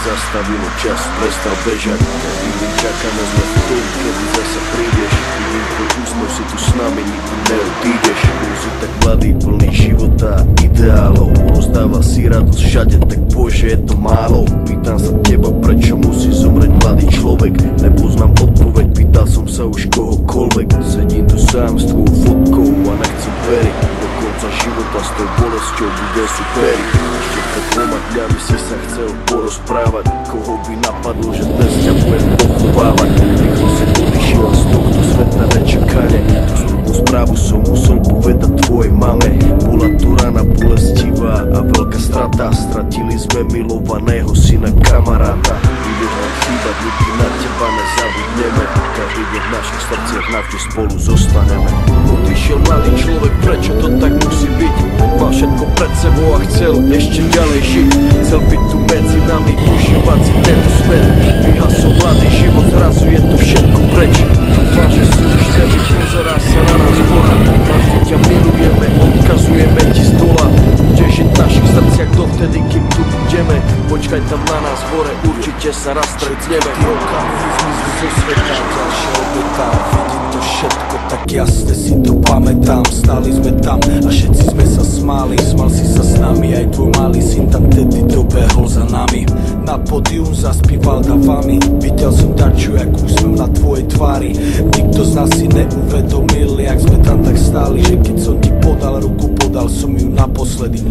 zastavilo čas, prestal bežať. Každý deň čakáme sme v tom, kedy zasa prídeš. Vidím tvoj úsmev, si tu s nami, nikdy neodídeš. Si tak mladý, plný života a ideálov. Rozdáva si radosť všade, tak bože je to málo. Pýtam sa teba, prečo musí zomrieť mladý človek. Nepoznám odpoveď, pýtal som sa už kohokoľvek. Sedím tu sám s tvojou fotkou a nechcem veriť. Do konca života s tou bolesťou bude superiť. Ešte pred 2 dňami si sa chcel porozprávať. Koho by napadlo, že dnes ťa budem pochovávať. Rýchlo si odišiel z tohto sveta nečakane. Tú smutnú správu som musel povedať tvojej mame. Bola to rana bolestivá a veľká strata. Stratili sme milovaného syna, kamaráta. Budeš nám chýbať, nikdy na teba nezabudneme. Každý deň v našich srdciach navždy spolu zostaneme. Odišiel mladý človek, prečo to tak musí byť? Mal všetko pred sebou a chcel ešte ďalej žiť. Chcel byť tu medzi nami, užívať si tento svet. Vyhasol mladý život, zrazu je to všetko preč. Dúfam, že si už nebyť, pozerá sa na nás hora. Navždy ťa milujeme, odkazujeme ti z dola. Budeš žiť v našich srdciach dovtedy, kým tu budeme. Počkaj tam na nás hore, určite sa raz stretneme. Okamihy zmizli zo sveta, ďalšia obeta. Vidím to všetko, tak jasne si to pamätám. Stáli sme tam a všetci sme sa smáli. Smal si sa s nami, aj tvoj malý syn tam tedy dobehol za nami. Na pódium zaspíval davami. Videl som dačo, jak úsmev na tvojej tvári. Nikto z nás si neuvedomil, jak sme tam tak stáli. Že keď som ti podal ruku, podal som ju naposledy.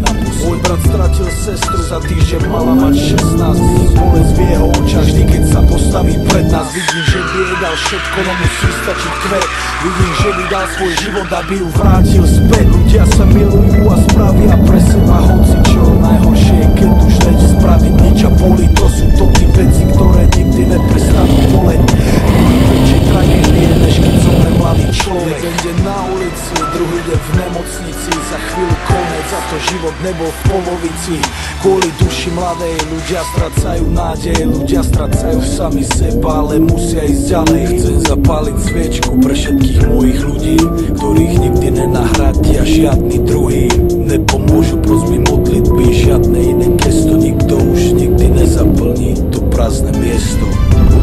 Môj brat stratil sestru, za týždeň mala mať 16. Vidím bolesť v jeho očách, vždy keď sa postaví pred nás. Vidím, že by jej dal všetko, no musí stačiť kvet. Vidím, že by dal svoj život, aby ju vrátil späť. Ľudia sa milujú a spravia pre seba hoci čo. Najhoršie je, keď už nejde spraviť nič a boli. To sú to tí veci, ktoré nikdy neprestanú boleť. Čekaj nie, než keď zomre mladý človek. Jeden deň na ulici, druhý deň v nemocnici. Za chvíľu konec, za to život nebol v polovici. Kvôli duši mladej ľudia strácajú nádej. Ľudia strácajú sami seba, ale musia ísť ďalej. Chcem zapáliť sviečku pre všetkých mojich ľudí, ktorých nikdy nenahradia žiadny druhý. Nepomôžu prosby modlitby, žiadne iné gesto. Nikto už nikdy nezaplní to prázdne miesto.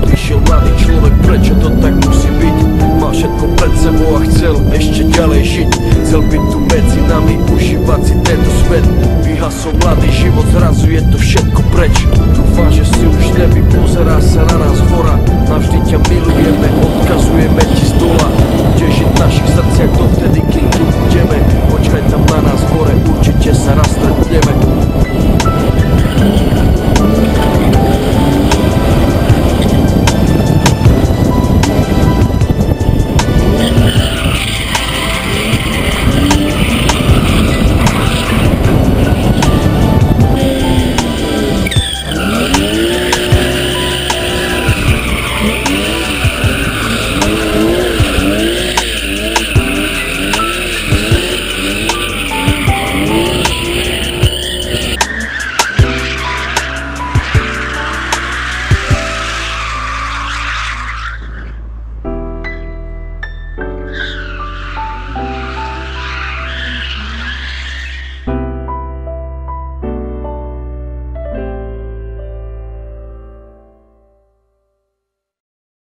Odišiel mladý človek, prečo to tak musí byť? Mal všetko pred sebou a chcel ešte ďalej žiť. Chcel byť tu medzi nami, užívať si tento svet. Vyhasol mladý život, zrazu je to všetko preč. Dúfam, že si už nebi, pozerá sa na nás hora. Navždy ťa milujeme, odkazujeme ti z dola. Budeš žiť v našich srdciach dovtedy, kým tu budeme. Počkaj tam na nás hore, určite sa raz stretneme.